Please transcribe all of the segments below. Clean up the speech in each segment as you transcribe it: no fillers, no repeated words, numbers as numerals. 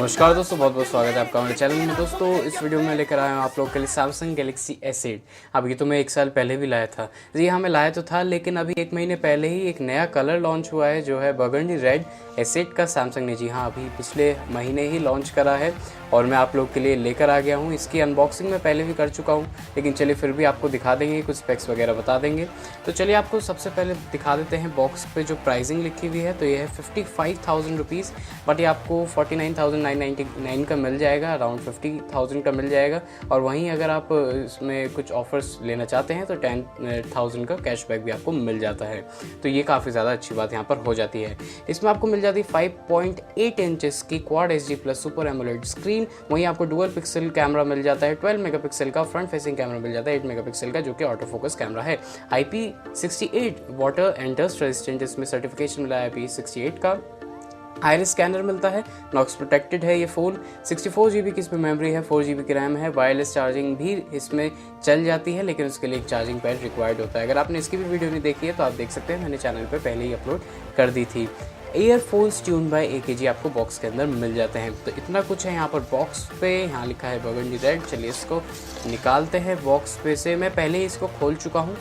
नमस्कार दोस्तों, बहुत बहुत स्वागत है आपका हमारे चैनल में। दोस्तों इस वीडियो में लेकर आया हूँ आप लोगों के लिए सैमसंग गैलेक्सी S8। अब ये तो मैं 1 साल पहले भी लाया था। जी हाँ, मैं लाया तो था, लेकिन अभी 1 महीने पहले ही एक नया कलर लॉन्च हुआ है जो है बर्गंडी रेड S8 का सैमसंग ने जी हाँ अभी पिछले महीने ही लॉन्च करा है और मैं आप लोग के लिए लेकर आ गया हूँ। इसकी अनबॉक्सिंग मैं पहले भी कर चुका हूँ, लेकिन चलिए फिर भी आपको दिखा देंगे, कुछ स्पेक्स वगैरह बता देंगे। तो चलिए आपको सबसे पहले दिखा देते हैं बॉक्स पे जो प्राइसिंग लिखी हुई है। तो ये है 55,000 रुपीज़, बट ये आपको 49,999 का मिल जाएगा, अराउंड 50,000 का मिल जाएगा। और वहीं अगर आप इसमें कुछ ऑफर्स लेना चाहते हैं तो 10,000 का कैशबैक भी आपको मिल जाता है। तो ये काफ़ी ज़्यादा अच्छी बात यहाँ पर हो जाती है। इसमें आपको मिल जाती है 5.8 इंचेस की quad HD plus super AMOLED screen. वहीं आपको डुअल पिक्सल कैमरा मिल जाता है, 12 मेगापिक्सल का फ्रंट फेसिंग कैमरा मिल जाता है, 8 मेगापिक्सल का जो कि ऑटो फोकस कैमरा है। IP68 water and dust resistant इसमें सर्टिफिकेशन मिला है IP68 का। आइरिस स्कैनर मिलता है, नॉक्स प्रोटेक्टेड है ये फ़ोन। 64 GB की इसमें मेमोरी है, 4 GB की रैम है। वायरलेस चार्जिंग भी इसमें चल जाती है, लेकिन उसके लिए एक चार्जिंग पैड रिक्वायर्ड होता है। अगर आपने इसकी भी वीडियो नहीं देखी है तो आप देख सकते हैं, मैंने चैनल पे pहले ही अपलोड कर दी थी। ईयरफोन्स ट्यून बाय AKG आपको बॉक्स के अंदर मिल जाते हैं। तो इतना कुछ है यहाँ पर बॉक्स पे। यहाँ लिखा है बर्गंडी रेड। चलिए इसको निकालते हैं बॉक्स पे से। मैं पहले ही इसको खोल चुका हूँ।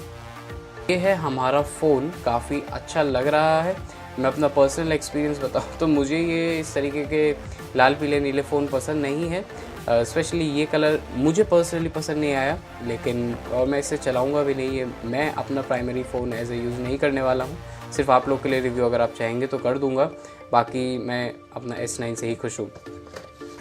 ये है हमारा फ़ोन, काफ़ी अच्छा लग रहा है। मैं अपना पर्सनल एक्सपीरियंस बताऊँ तो मुझे ये इस तरीके के लाल पीले नीले फ़ोन पसंद नहीं है। स्पेशली ये कलर मुझे पर्सनली पसंद नहीं आया, लेकिन और मैं इसे चलाऊँगा भी नहीं। है मैं अपना primary phone as a use नहीं करने वाला हूँ, सिर्फ आप लोग के लिए रिव्यू अगर आप चाहेंगे तो कर दूँगा। बाकी मैं अपना S9 से ही खुश हूँ।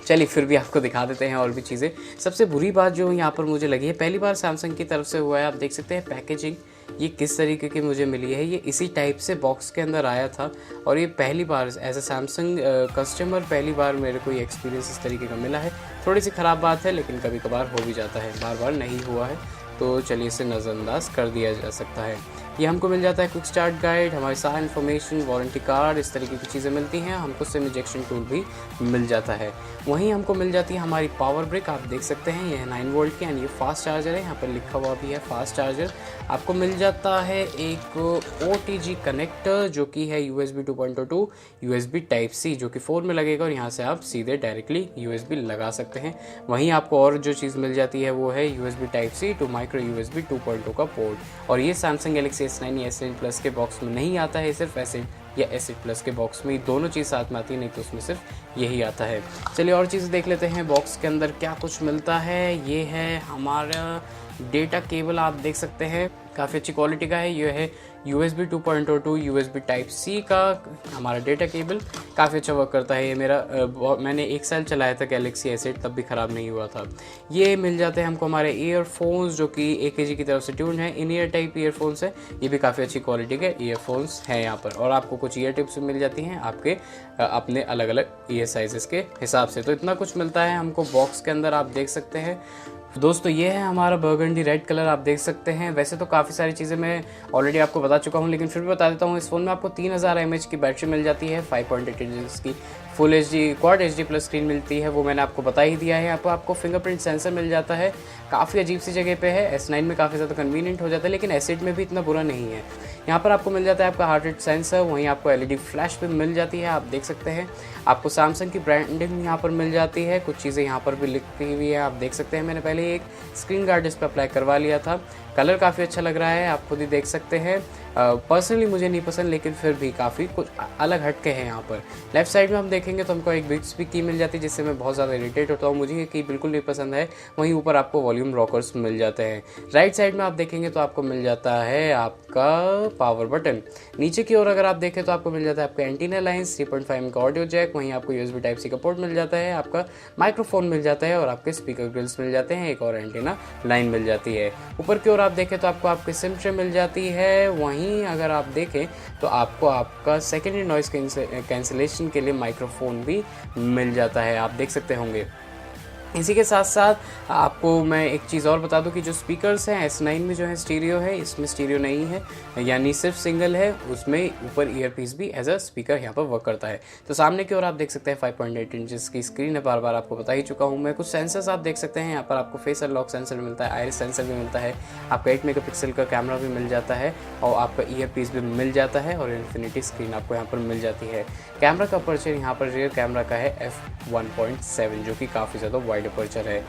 चलिए फिर भी आपको दिखा देते हैं और भी चीज़ें। सबसे बुरी बात जो यहाँ पर मुझे लगी है, पहली बार सैमसंग की तरफ से हुआ है। आप देख सकते हैं पैकेजिंग ये किस तरीके की मुझे मिली है। ये इसी टाइप से बॉक्स के अंदर आया था और ये पहली बार एज ए सैमसंग कस्टमर पहली बार मेरे को ये एक्सपीरियंस इस तरीके का मिला है। थोड़ी सी ख़राब बात है, लेकिन कभी कभार हो भी जाता है, बार बार नहीं हुआ है, तो चलिए इसे नज़रअंदाज कर दिया जा सकता है। ये हमको मिल जाता है क्विक स्टार्ट गाइड, हमारी सारी इन्फॉर्मेशन, वारंटी कार्ड, इस तरीके की चीज़ें मिलती हैं। हमको सिम इंजेक्शन टूल भी मिल जाता है। वहीं हमको मिल जाती है हमारी पावर ब्रिक। आप देख सकते हैं ये है 9 वोल्ट की, एंड ये फास्ट चार्जर है। यहाँ पर लिखा हुआ भी है फास्ट चार्जर। आपको मिल जाता है एक OTG कनेक्टर जो कि है USB 2.2 USB Type-C, जो कि फ़ोन में लगेगा और यहाँ से आप सीधे डायरेक्टली USB लगा सकते हैं। वहीं आपको और जो चीज़ मिल जाती है वो है USB Type-C to micro USB 2.2 का पोर्ट। और ये सैमसंग गैलेक्सी S9 या S9 प्लस के बॉक्स में नहीं आता है, सिर्फ S8 या S8 प्लस के बॉक्स में ही दोनों चीज़ साथ में आती है, नहीं तो उसमें सिर्फ यही आता है। चलिए और चीज़ें देख लेते हैं बॉक्स के अंदर क्या कुछ मिलता है। ये है हमारा डेटा केबल, आप देख सकते हैं काफ़ी अच्छी क्वालिटी का है। ये है USB 2.2 USB Type-C का हमारा डेटा केबल, काफ़ी अच्छा वर्क करता है। ये मैंने 1 साल चलाया था गैलेक्सी S8, तब भी ख़राब नहीं हुआ था। ये मिल जाते हैं हमको हमारे ईयरफोन्स जो कि AKG की तरफ से ट्यून है, इन ईयर टाइप ईयरफोन्स है। ये भी काफ़ी अच्छी क्वालिटी के ईयरफोन्स हैं यहाँ पर। और आपको कुछ ईयर टिप्स मिल जाती हैं आपके अपने अलग अलग ईयर साइज़ के हिसाब से। तो इतना कुछ मिलता है हमको बॉक्स के अंदर, आप देख सकते हैं। दोस्तों ये है हमारा बर्गंडी रेड कलर, आप देख सकते हैं। वैसे तो काफ़ी सारी चीज़ें मैं ऑलरेडी आपको बता चुका हूँ, लेकिन फिर भी बता देता हूँ। इस फ़ोन में आपको 3000 mAh की बैटरी मिल जाती है, 5.8 इंच की full HD quad HD plus screen मिलती है, वो मैंने आपको बता ही दिया है। यहाँ पर आपको फिंगरप्रिंट सेंसर मिल जाता है, काफ़ी अजीब सी जगह पे है। S9 में काफ़ी ज़्यादा कन्वीनियंट हो जाता है, लेकिन S8 में भी इतना बुरा नहीं है। यहाँ पर आपको मिल जाता है आपका हार्ट रेट सेंसर, वहीं आपको LED फ्लैश भी मिल जाती है, आप देख सकते हैं। आपको सैमसंग की ब्रांडिंग यहाँ पर मिल जाती है, कुछ चीज़ें यहाँ पर भी लिखी हुई है, आप देख सकते हैं। मैंने पहले एक स्क्रीन गार्ड इस पर अप्लाई करवा लिया था। कलर काफ़ी अच्छा लग रहा है, आप खुद ही देख सकते हैं। पर्सनली मुझे नहीं पसंद, लेकिन फिर भी काफ़ी कुछ अलग हटके हैं यहाँ पर। लेफ्ट साइड में हम देखेंगे तो हमको एक बिट्स की मिल जाती है, जिससे मैं बहुत ज़्यादा इरिटेट होता हूँ, मुझे ये की बिल्कुल नहीं पसंद है। वहीं ऊपर आपको वॉल्यूम रॉकर्स मिल जाते हैं। राइट साइड में आप देखेंगे तो आपको मिल जाता है आपका पावर बटन। नीचे की ओर अगर आप देखें तो आपको मिल जाता है आपका एंटीना लाइन्स, 3.5 का ऑडियो जैक, वहीं आपको USB Type-C का पोर्ट मिल जाता है, आपका माइक्रोफोन मिल जाता है और आपके स्पीकर ग्रिल्स मिल जाते हैं, एक और एंटीना लाइन मिल जाती है। ऊपर की ओर आप देखें तो आपको आपकी सिम ट्रे मिल जाती है। वहीं अगर आप देखें तो आपको आपका सेकेंडरी नॉइस कैंसिलेशन के लिए माइक्रोफोन भी मिल जाता है, आप देख सकते होंगे। इसी के साथ साथ आपको मैं एक चीज़ और बता दूं कि जो स्पीकर्स हैं S9 में जो है स्टीरियो है, इसमें स्टीरियो नहीं है, यानी सिर्फ सिंगल है। उसमें ऊपर ईयरपीस भी एज अ स्पीकर यहाँ पर वर्क करता है। तो सामने की ओर आप देख सकते हैं 5.8 इंचेस की स्क्रीन है, बार बार आपको बता ही चुका हूँ मैं। कुछ सेंसर्स आप देख सकते हैं यहाँ पर, आपको फेस अनलॉक सेंसर मिलता है, आइरिस सेंसर भी मिलता है, आपका 8 मेगापिक्सल का कैमरा भी मिल जाता है और आपका ईयरपीस भी मिल जाता है और इन्फिनिटी स्क्रीन आपको यहाँ पर मिल जाती है। कैमरा का अपर्चर यहाँ पर रियर कैमरा का है f1.7 जो कि काफ़ी ज़्यादा वाइड अपर्चर है।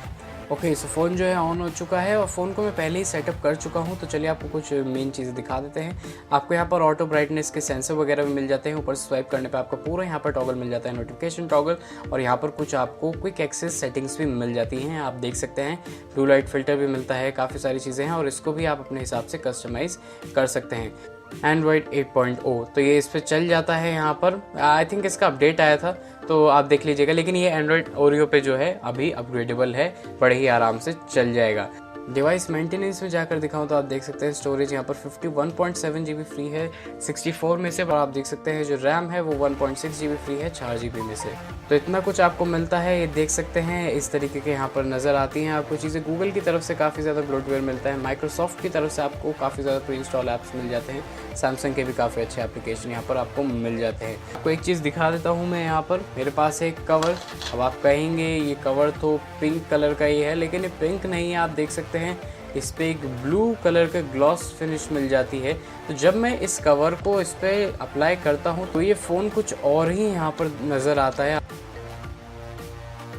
ओके, सो फ़ोन जो है ऑन हो चुका है और फ़ोन को मैं पहले ही सेटअप कर चुका हूँ। तो चलिए आपको कुछ मेन चीज़ें दिखा देते हैं। आपको यहाँ पर ऑटो ब्राइटनेस के सेंसर वगैरह भी मिल जाते हैं। ऊपर स्वाइप करने पे आपको पूरा यहाँ पर टॉगल मिल जाता है, नोटिफिकेशन टॉगल, और यहाँ पर कुछ आपको क्विक एक्सेस सेटिंग्स भी मिल जाती हैं। आप देख सकते हैं ब्लू लाइट फिल्टर भी मिलता है, काफ़ी सारी चीज़ें हैं और इसको भी आप अपने हिसाब से कस्टमाइज़ कर सकते हैं। एंड्रॉयड 8.0 तो ये इस पर चल जाता है। यहाँ पर आई थिंक इसका अपडेट आया था तो आप देख लीजिएगा, लेकिन ये एंड्रॉयड ओरियो पे जो है अभी अपग्रेडेबल है, बड़े ही आराम से चल जाएगा। डिवाइस मेंटेनेंस में जाकर दिखाऊं तो आप देख सकते हैं स्टोरेज यहाँ पर 51.7 GB फ्री है 64 में से, और आप देख सकते हैं जो रैम है वो 1.6 GB फ्री है 4 GB में से। तो इतना कुछ आपको मिलता है, ये देख सकते हैं इस तरीके के यहाँ पर नज़र आती हैं आपको चीज़ें। गूगल की तरफ से काफ़ी ज़्यादा ब्लोटवेयर मिलता है, माइक्रोसॉफ्ट की तरफ से आपको काफ़ी ज़्यादा प्री इंस्टॉल ऐप्स मिल जाते हैं, सैमसंग के भी काफ़ी अच्छे एप्लीकेशन यहाँ पर आपको मिल जाते हैं। आपको एक चीज़ दिखा देता हूँ मैं, यहाँ पर मेरे पास है एक कवर। अब आप कहेंगे ये कवर तो पिंक कलर का ही है, लेकिन ये पिंक नहीं है। आप देख सकते हैं इस पे एक ब्लू कलर का ग्लॉस फिनिश मिल जाती है। तो जब मैं इस कवर को इस पे अप्लाई करता हूँ तो ये फ़ोन कुछ और ही यहाँ पर नज़र आता है।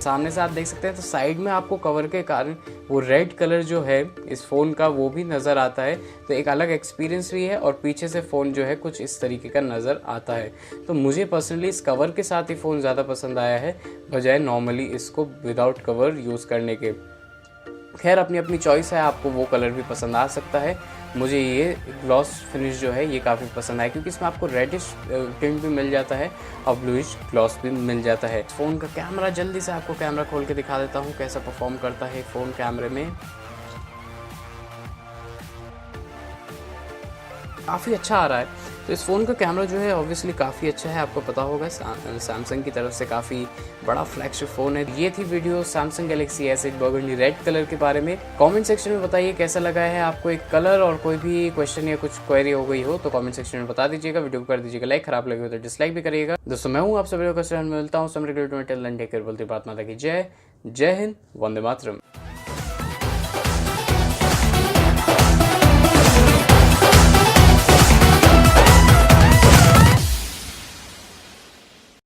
सामने से आप देख सकते हैं तो साइड में आपको कवर के कारण वो रेड कलर जो है इस फ़ोन का वो भी नज़र आता है। तो एक अलग एक्सपीरियंस भी है और पीछे से फ़ोन जो है कुछ इस तरीके का नज़र आता है। तो मुझे पर्सनली इस कवर के साथ ही फ़ोन ज़्यादा पसंद आया है बजाय नॉर्मली इसको विदाउट कवर यूज़ करने के। खैर अपनी अपनी चॉइस है, आपको वो कलर भी पसंद आ सकता है। मुझे ये ग्लॉस फिनिश जो है ये काफ़ी पसंद आया क्योंकि इसमें आपको रेडिश टिंट भी मिल जाता है और ब्लूइश ग्लॉस भी मिल जाता है। फ़ोन का कैमरा, जल्दी से आपको कैमरा खोल के दिखा देता हूँ कैसा परफॉर्म करता है फ़ोन कैमरे में। काफ़ी अच्छा आ रहा है। तो इस फ़ोन का कैमरा जो है ऑब्वियसली काफ़ी अच्छा है, आपको पता होगा सैमसंग की तरफ से काफ़ी बड़ा फ्लैगशिप फ़ोन है। ये थी video Samsung Galaxy S8 burgundy red colour के बारे में। कमेंट सेक्शन में बताइए कैसा लगा है आपको एक कलर, और कोई भी क्वेश्चन या कुछ क्वेरी हो गई हो तो कमेंट सेक्शन में बता दीजिएगा। वीडियो को कर दीजिएगा लाइक, खराब लगे हो तो डिसलाइक भी करिएगा। दोस्तों मैं हूँ आप सभी को मिलता हूँ समर बोलती बात माता की जय हिंद, वंदे मातरम।